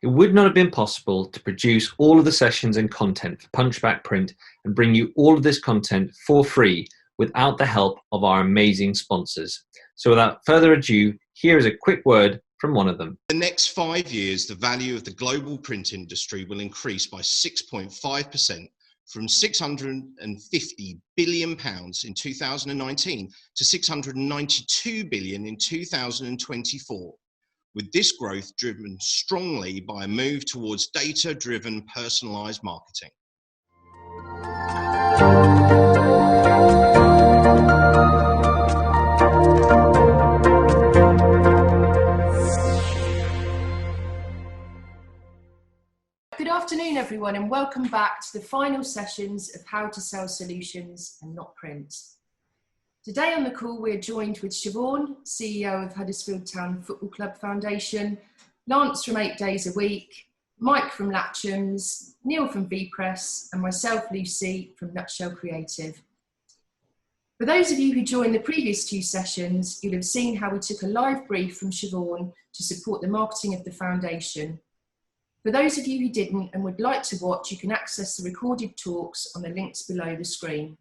It would not have been possible to produce all of the sessions and content for Punchback Print and bring you all of this content for free without the help of our amazing sponsors. So without further ado, here is a quick word from one of them. In the next 5 years, the value of the global print industry will increase by 6.5%, from £650 billion in 2019 to £692 billion in 2024. With this growth driven strongly by a move towards data-driven personalised marketing. Good afternoon, everyone, and welcome back to the final sessions of How to Sell Solutions and Not Print. Today on the call, we're joined with Siobhan, CEO of Huddersfield Town Football Club Foundation, Lance from 8 Days a Week, Mike from Latchams, Neil from VPress, and myself, Lucy, from Nutshell Creative. For those of you who joined the previous 2 sessions, you'll have seen how we took a live brief from Siobhan to support the marketing of the foundation. For those of you who didn't and would like to watch, you can access the recorded talks on the links below the screen.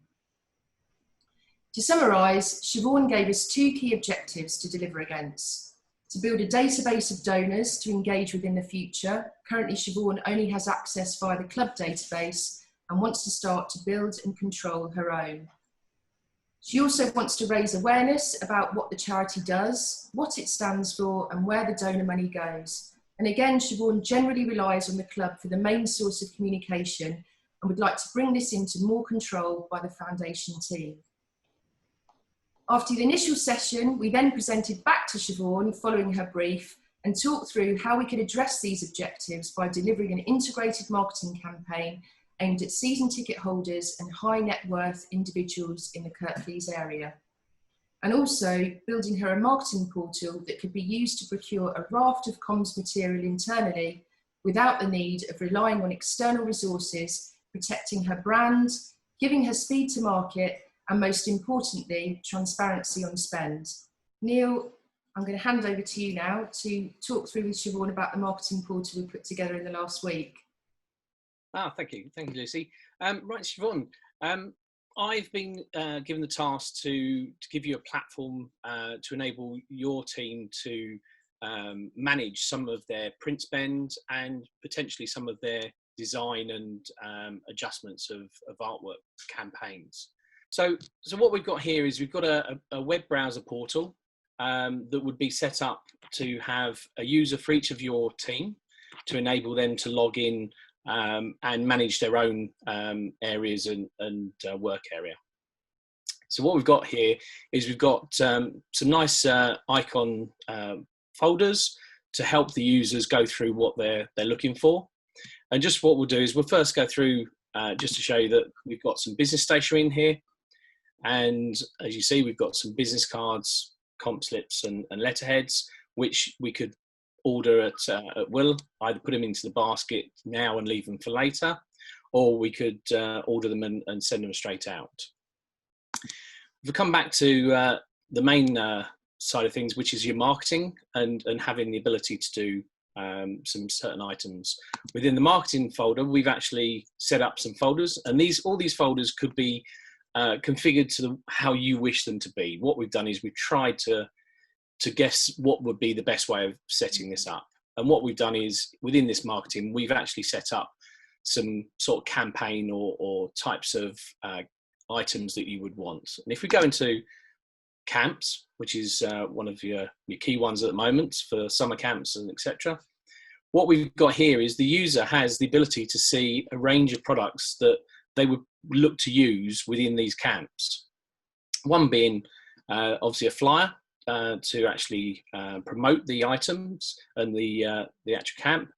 To summarise, Siobhan gave us 2 key objectives to deliver against. To build a database of donors to engage with in the future. Currently, Siobhan only has access via the club database and wants to start to build and control her own. She also wants to raise awareness about what the charity does, what it stands for, and where the donor money goes. And again, Siobhan generally relies on the club for the main source of communication and would like to bring this into more control by the foundation team. After the initial session, we then presented back to Siobhan following her brief and talked through how we could address these objectives by delivering an integrated marketing campaign aimed at season ticket holders and high net worth individuals in the Kirklees area. And also building her a marketing portal that could be used to procure a raft of comms material internally without the need of relying on external resources, protecting her brand, giving her speed to market, and most importantly, transparency on spend. Neil, I'm going to hand over to you now to talk through with Siobhan about the marketing portal we put together in the last week. Thank you, Lucy. Right, Siobhan, I've been given the task to give you a platform to enable your team to manage some of their print spend and potentially some of their design and adjustments of artwork campaigns. So what we've got here is we've got a web browser portal that would be set up to have a user for each of your team to enable them to log in and manage their own areas and work area. So what we've got here is we've got some nice icon folders to help the users go through what they're looking for. And just what we'll do is we'll first go through just to show you that we've got some business stationery in here. And as you see, we've got some business cards, comp slips and letterheads, which we could order at will, either put them into the basket now and leave them for later, or we could order them and send them straight out. If we come back to the main side of things, which is your marketing and having the ability to do some certain items. Within the marketing folder, we've actually set up some folders, and all these folders could be configured to how you wish them to be. What we've done is we've tried to guess what would be the best way of setting this up. And what we've done is within this marketing, we've actually set up some sort of campaign or types of items that you would want. And if we go into camps, which is one of your key ones at the moment for summer camps and etc. What we've got here is the user has the ability to see a range of products that they would look to use within these camps. One being obviously a flyer to actually promote the items and the actual camp,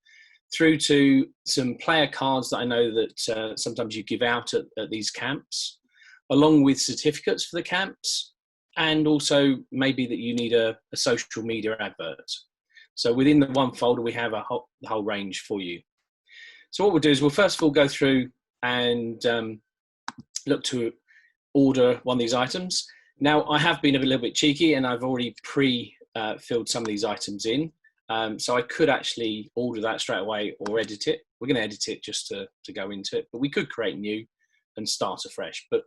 through to some player cards that I know that sometimes you give out at these camps, along with certificates for the camps, and also maybe that you need a social media advert. So within the one folder, we have the whole range for you. So what we'll do is we'll first of all go through and look to order one of these items. Now, I have been a little bit cheeky and I've already pre-filled some of these items in. So I could actually order that straight away or edit it. We're going to edit it just to go into it, but we could create new and start afresh. But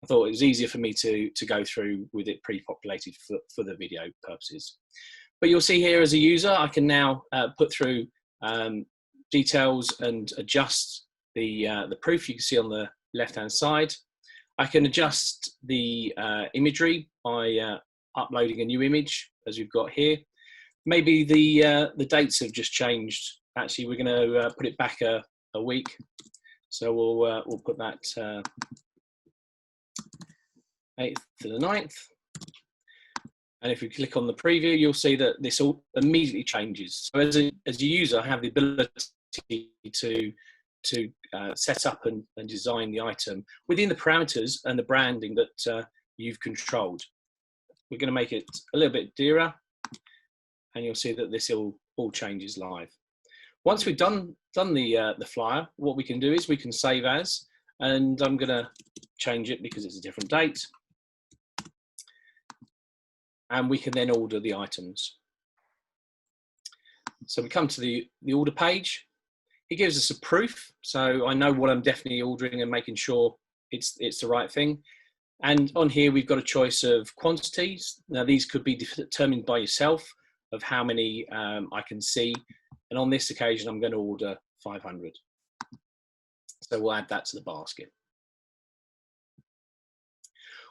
I thought it was easier for me to go through with it pre-populated for the video purposes. But you'll see here as a user, I can now put through details and adjust the proof. You can see on the left-hand side. I can adjust the imagery by uploading a new image, as we've got here. Maybe the dates have just changed. Actually, we're going to put it back a week. So we'll put that 8th to the 9th. And if we click on the preview, you'll see that this all immediately changes. So as a user, I have the ability to set up and design the item within the parameters and the branding that you've controlled. We're going to make it a little bit dearer, and you'll see that this all changes live. Once we've done the flyer, what we can do is we can save as, and I'm going to change it because it's a different date. And we can then order the items. So we come to the order page. It gives us a proof, so I know what I'm definitely ordering and making sure it's the right thing. And on here, we've got a choice of quantities. Now, these could be determined by yourself of how many I can see. And on this occasion, I'm going to order 500. So we'll add that to the basket.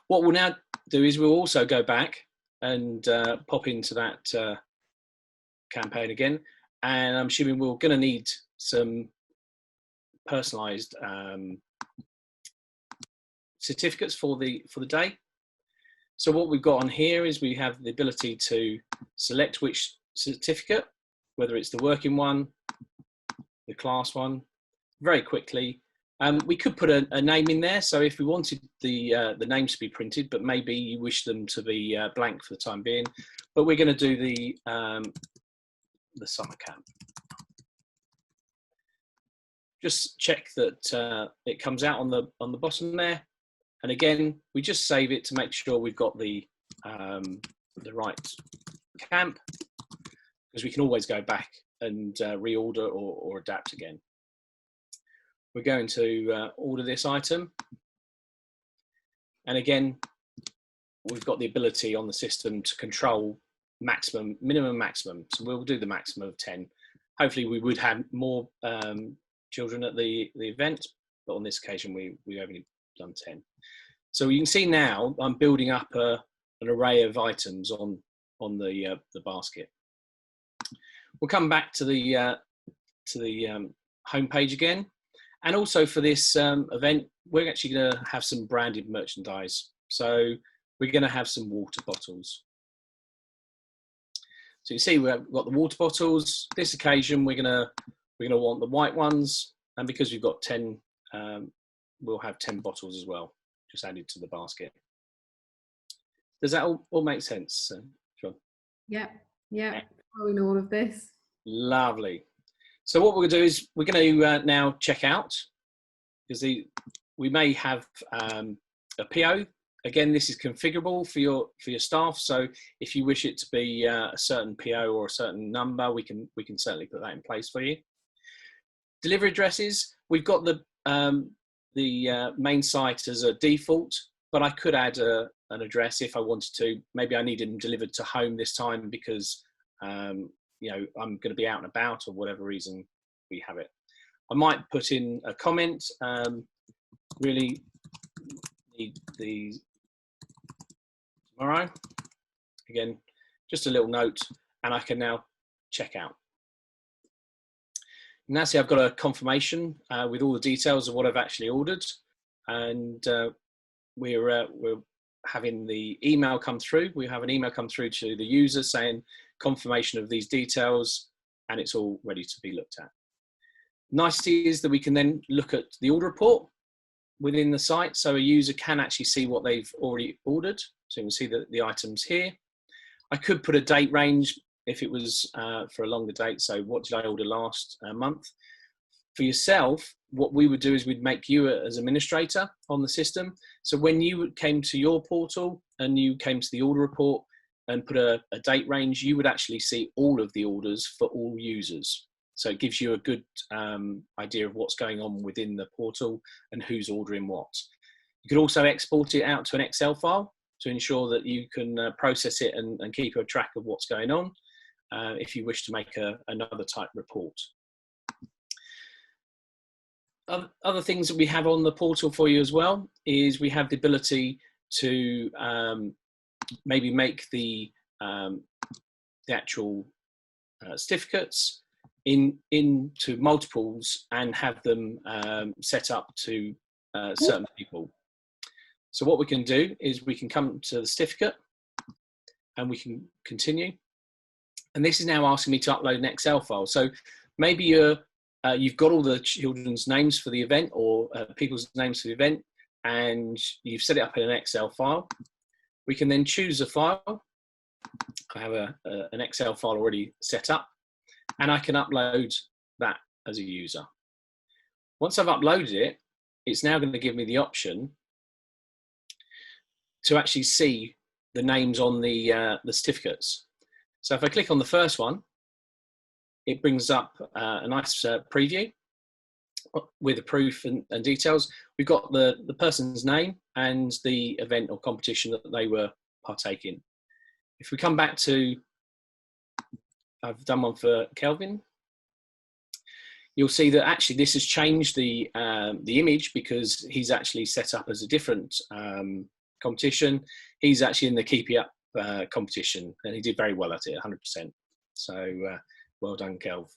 What we'll now do is we'll also go back and pop into that campaign again. And I'm assuming we're going to need some personalized certificates for the day. So what we've got on here is we have the ability to select which certificate, whether it's the working one, the class one, very quickly. We could put a name in there. So if we wanted the names to be printed, but maybe you wish them to be blank for the time being, but we're going to do the summer camp. Just check that it comes out on the bottom there, and again we just save it to make sure we've got the right camp, because we can always go back and reorder or adapt again. We're going to order this item, and again we've got the ability on the system to control maximum, minimum, maximum. So we'll do the maximum of 10. Hopefully we would have more children at the event, but on this occasion we've only done 10. So you can see now I'm building up an array of items on the basket. We'll come back to the home page again, and also for this event we're actually going to have some branded merchandise. So we're going to have some water bottles. So you see we've got the water bottles. This occasion we're gonna want the white ones, and because we've got 10, we'll have 10 bottles as well, just added to the basket. Does that all make sense, Siobhan? Yeah. Following all of this. Lovely. So what we're gonna do is we're gonna now check out, because we may have a PO. Again, this is configurable for your staff. So if you wish it to be a certain PO or a certain number, we can certainly put that in place for you. Delivery addresses, we've got the main site as a default, but I could add an address if I wanted to. Maybe I needed them delivered to home this time because you know, I'm going to be out and about, or whatever reason we have it. I might put in a comment. Really need these tomorrow. Again, just a little note, and I can now check out. Now see, I've got a confirmation with all the details of what I've actually ordered, and we're having the email come through. We have an email come through to the user saying confirmation of these details, and it's all ready to be looked at. Nicety is that we can then look at the order report within the site, so a user can actually see what they've already ordered. So you can see the items here. I could put a date range if it was for a longer date. So what did I order last month? For yourself, what we would do is we'd make you as administrator on the system. So when you came to your portal and you came to the order report, and put a date range, you would actually see all of the orders for all users. So it gives you a good idea of what's going on within the portal and who's ordering what. You could also export it out to an Excel file to ensure that you can process it and keep a track of what's going on if you wish to make another type report. Other things that we have on the portal for you as well is we have the ability to maybe make the actual certificates into multiples and have them set up to certain people. So what we can do is we can come to the certificate and we can continue. And this is now asking me to upload an Excel file. So maybe you've got all the children's names for the event or people's names for the event, and you've set it up in an Excel file. We can then choose a file. I have an Excel file already set up, and I can upload that as a user. Once I've uploaded it, it's now going to give me the option to actually see the names on the certificates. So if I click on the first one, it brings up a nice preview with the proof and details. We've got the person's name and the event or competition that they were partaking. If we come back to, I've done one for Kelvin, you'll see that actually this has changed the image because he's actually set up as a different competition. He's actually in the Keep It Up competition, and he did very well at it, 100%. So well done, Kelv.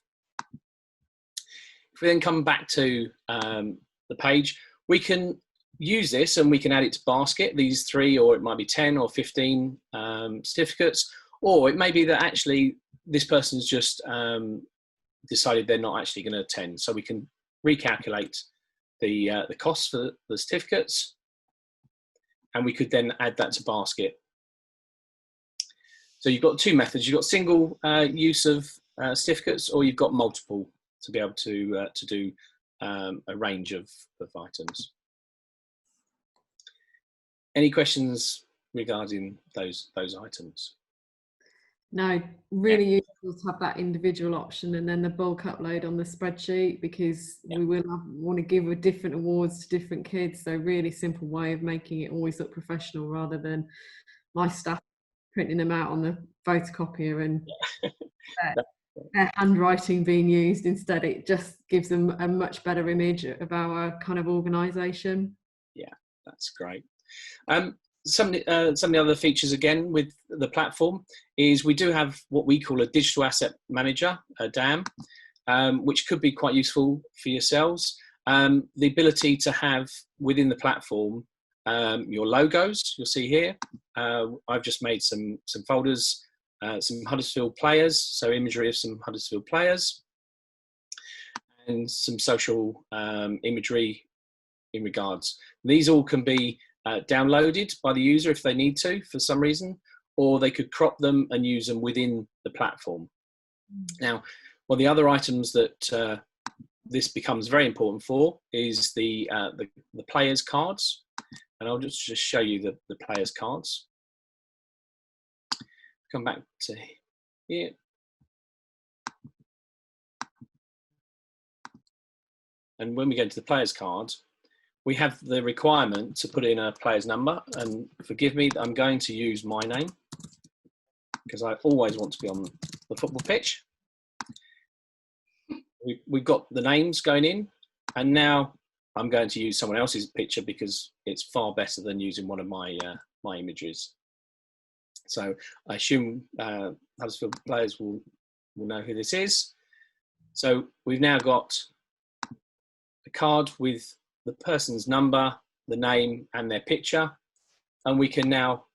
If we then come back to the page, we can use this and we can add it to basket, these 3, or it might be 10 or 15 certificates, or it may be that actually this person's just decided they're not actually going to attend. So we can recalculate the costs for the certificates, and we could then add that to basket. So you've got 2 methods. You've got single use of certificates, or you've got multiple to be able to do a range of items. Any questions regarding those items? No, really useful to have that individual option and then the bulk upload on the spreadsheet, because we will want to give different awards to different kids. So really simple way of making it always look professional, rather than my staff printing them out on the photocopier and their handwriting being used. Instead, it just gives them a much better image of our kind of organisation. Yeah, that's great. Some of the other features again with the platform is we do have what we call a digital asset manager, a DAM, which could be quite useful for yourselves. The ability to have within the platform your logos, you'll see here. I've just made some folders, some Huddersfield players, so imagery of some Huddersfield players, and some social imagery in regards. These all can be downloaded by the user if they need to for some reason, or they could crop them and use them within the platform. Now, one of the other items that this becomes very important for is the players' cards, and I'll just show you the players' cards. Come back to here. And when we go into the players' card, we have the requirement to put in a player's number, and forgive me, I'm going to use my name because I always want to be on the football pitch. We've got the names going in, and now I'm going to use someone else's picture because it's far better than using one of my my images. So I assume Huddersfield players will know who this is. So we've now got a card with the person's number, the name, and their picture, and we can now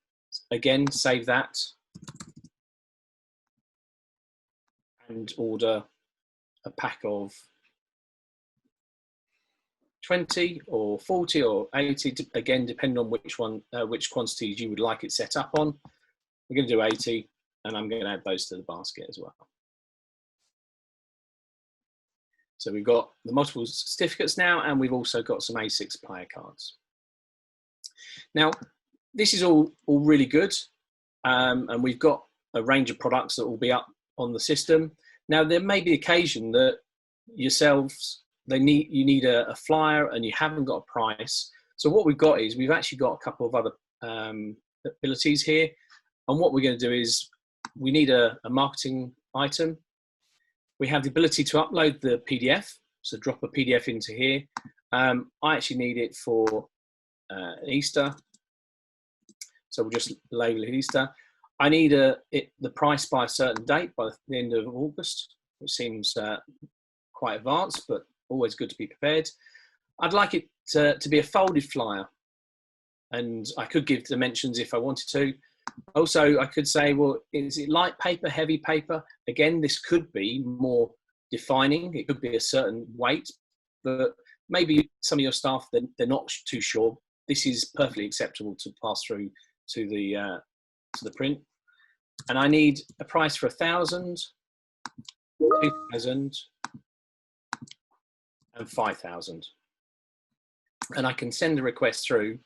again save that and order a pack of 20 or 40 or 80, again depending on which one, which quantities you would like it set up on. We're going to do 80, and I'm going to add those to the basket as well. So we've got the multiple certificates now, and we've also got some A6 player cards. Now, this is all really good. and we've got a range of products that will be up on the system. Now, there may be occasion that yourselves, you need a flyer and you haven't got a price. So what we've got is we've actually got a couple of other abilities here. And what we're going to do is we need a marketing item. We have the ability to upload the PDF. So drop a PDF into here. I actually need it for Easter. So we'll just label it Easter. I need the price by a certain date, by the end of August, which seems quite advanced, but always good to be prepared. I'd like it to be a folded flyer, and I could give dimensions if I wanted to. Also, I could say, well, is it light paper, heavy paper? Again, this could be more defining. It could be a certain weight, but maybe some of your staff, they're not too sure. This is perfectly acceptable to pass through to the print. And I need a price for 1,000, 2,000, and 5,000. And I can send the request through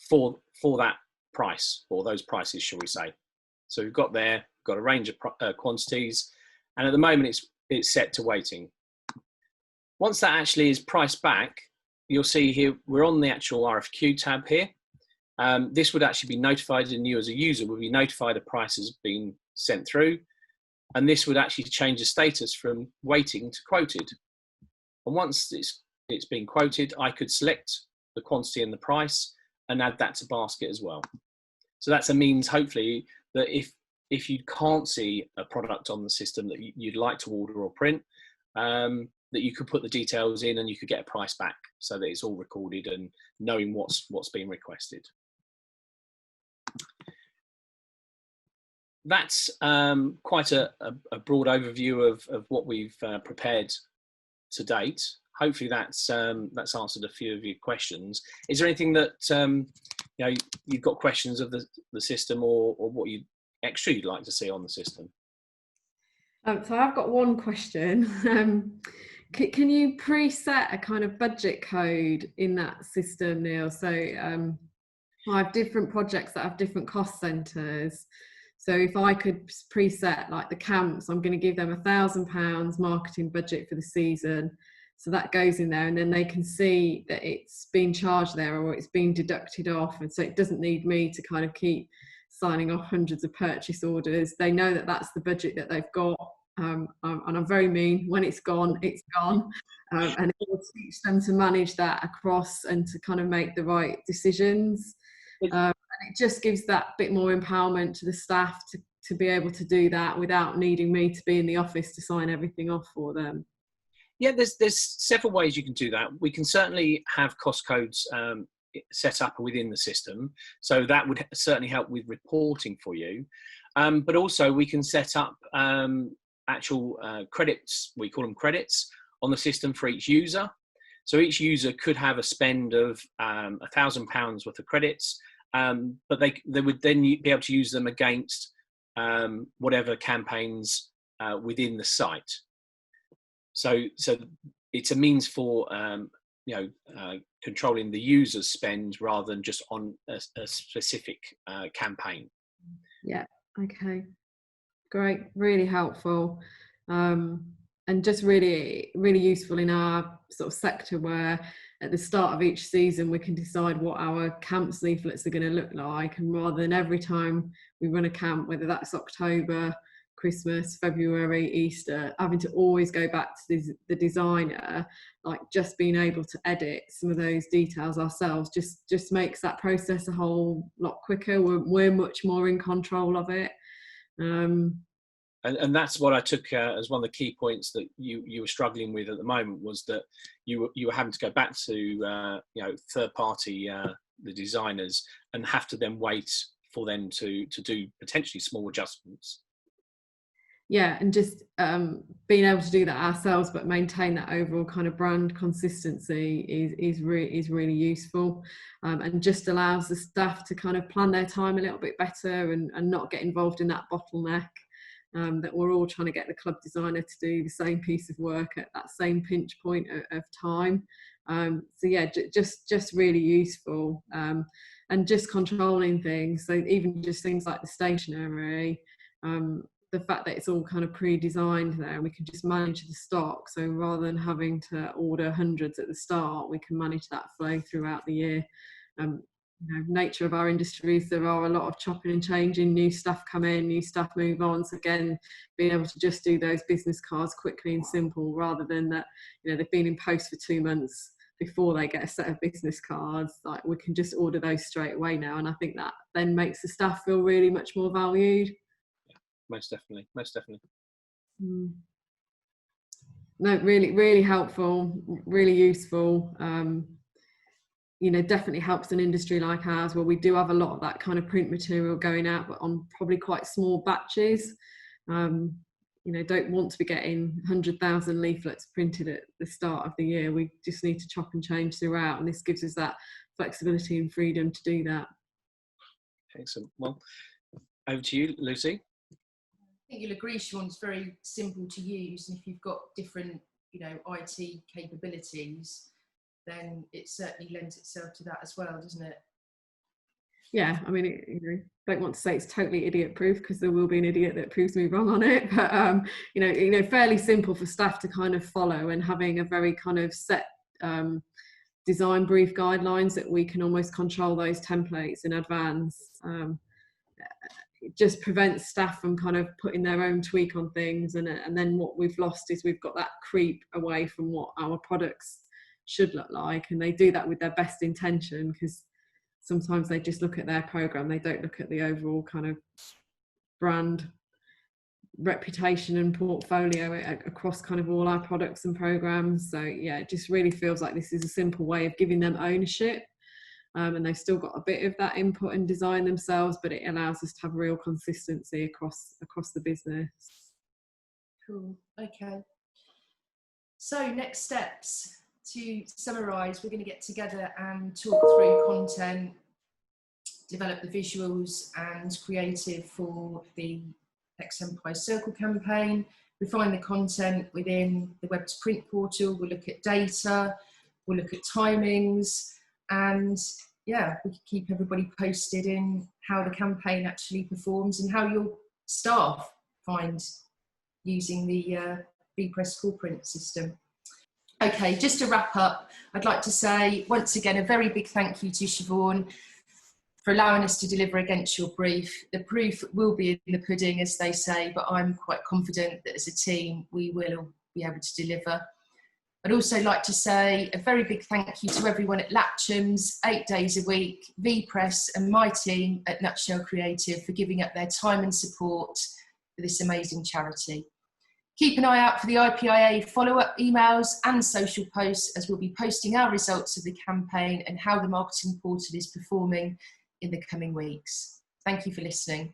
for that price, or those prices, shall we say. So we've got a range of quantities, and at the moment it's set to waiting. Once that actually is priced back, you'll see here we're on the actual RFQ tab here. This would actually be notified, and you as a user would be notified a price has been sent through, and this would actually change the status from waiting to quoted. And once it's been quoted, I could select the quantity and the price and add that to basket as well. So that's a means, hopefully, that if you can't see a product on the system that you'd like to order or print, that you could put the details in and you could get a price back, so that it's all recorded and knowing what's been requested. That's quite a broad overview of what we've prepared to date. Hopefully that's answered a few of your questions. Is there anything that you've got questions of the system, or what extra you'd like to see on the system? So I've got one question. Can you preset a kind of budget code in that system, Neil? So I have different projects that have different cost centres. So if I could preset, like the camps, I'm going to give them £1,000 marketing budget for the season. So that goes in there, and then they can see that it's been charged there, or it's been deducted off. And so it doesn't need me to kind of keep signing off hundreds of purchase orders. They know that that's the budget that they've got. And I'm very mean. When it's gone, it's gone. And it will teach them to manage that across and to kind of make the right decisions. And it just gives that bit more empowerment to the staff to be able to do that without needing me to be in the office to sign everything off for them. Yeah, there's several ways you can do that. We can certainly have cost codes set up within the system, so that would certainly help with reporting for you. But also we can set up actual credits, we call them credits, on the system for each user. So each user could have a spend of £1,000 worth of credits, but they would then be able to use them against whatever campaigns within the site. So it's a means for controlling the user's spend rather than just on a specific campaign. Yeah. Okay. Great. Really helpful. And just really, really useful in our sort of sector, where at the start of each season we can decide what our camps leaflets are going to look like, and rather than every time we run a camp, whether that's October, Christmas, February, Easter, having to always go back to the designer, like just being able to edit some of those details ourselves just makes that process a whole lot quicker. We're much more in control of it. And that's what I took as one of the key points that you were struggling with at the moment, was that you were having to go back to third party the designers, and have to then wait for them to do potentially small adjustments. Yeah, and just being able to do that ourselves but maintain that overall kind of brand consistency is really useful, and just allows the staff to kind of plan their time a little bit better and not get involved in that bottleneck. That we're all trying to get the club designer to do the same piece of work at that same pinch point of time. So yeah, just really useful. and just controlling things. So even just things like the stationery, the fact that it's all kind of pre-designed there, and we can just manage the stock. So rather than having to order hundreds at the start, we can manage that flow throughout the year. Nature of our industries, there are a lot of chopping and changing, new staff come in, new staff move on. So again, being able to just do those business cards quickly and simple, rather than that, they've been in post for 2 months before they get a set of business cards. Like, we can just order those straight away now, and I think that then makes the staff feel really much more valued. Yeah, most definitely. No, really, really helpful, really useful. Definitely helps an industry like ours, where we do have a lot of that kind of print material going out, but on probably quite small batches. Don't want to be getting 100,000 leaflets printed at the start of the year. We just need to chop and change throughout, and this gives us that flexibility and freedom to do that. Excellent. Well, over to you, Lucy. I think you'll agree, Siobhan, it's very simple to use, and if you've got different, IT capabilities, then it certainly lends itself to that as well, doesn't it? Yeah, I mean, don't want to say it's totally idiot proof, because there will be an idiot that proves me wrong on it, but fairly simple for staff to kind of follow, and having a very kind of set design brief guidelines that we can almost control those templates in advance. It just prevents staff from kind of putting their own tweak on things, and then what we've lost is we've got that creep away from what our products should look like. And they do that with their best intention, because sometimes they just look at their program, they don't look at the overall kind of brand reputation and portfolio across kind of all our products and programs. So yeah, it just really feels like this is a simple way of giving them ownership, and they've still got a bit of that input and design themselves, but it allows us to have real consistency across the business. Cool. Okay, so next steps. To summarise, we're going to get together and talk through content, develop the visuals and creative for the Next Empire Circle campaign, refine the content within the web to print portal, we'll look at data, we'll look at timings, and yeah, we can keep everybody posted in how the campaign actually performs and how your staff find using the VPress core print system. Okay, just to wrap up, I'd like to say once again a very big thank you to Siobhan for allowing us to deliver against your brief. The proof will be in the pudding, as they say, but I'm quite confident that as a team we will be able to deliver. I'd also like to say a very big thank you to everyone at Latcham's, 8 days a week, VPress and my team at Nutshell Creative for giving up their time and support for this amazing charity. Keep an eye out for the IPIA follow-up emails and social posts, as we'll be posting our results of the campaign and how the marketing portal is performing in the coming weeks. Thank you for listening.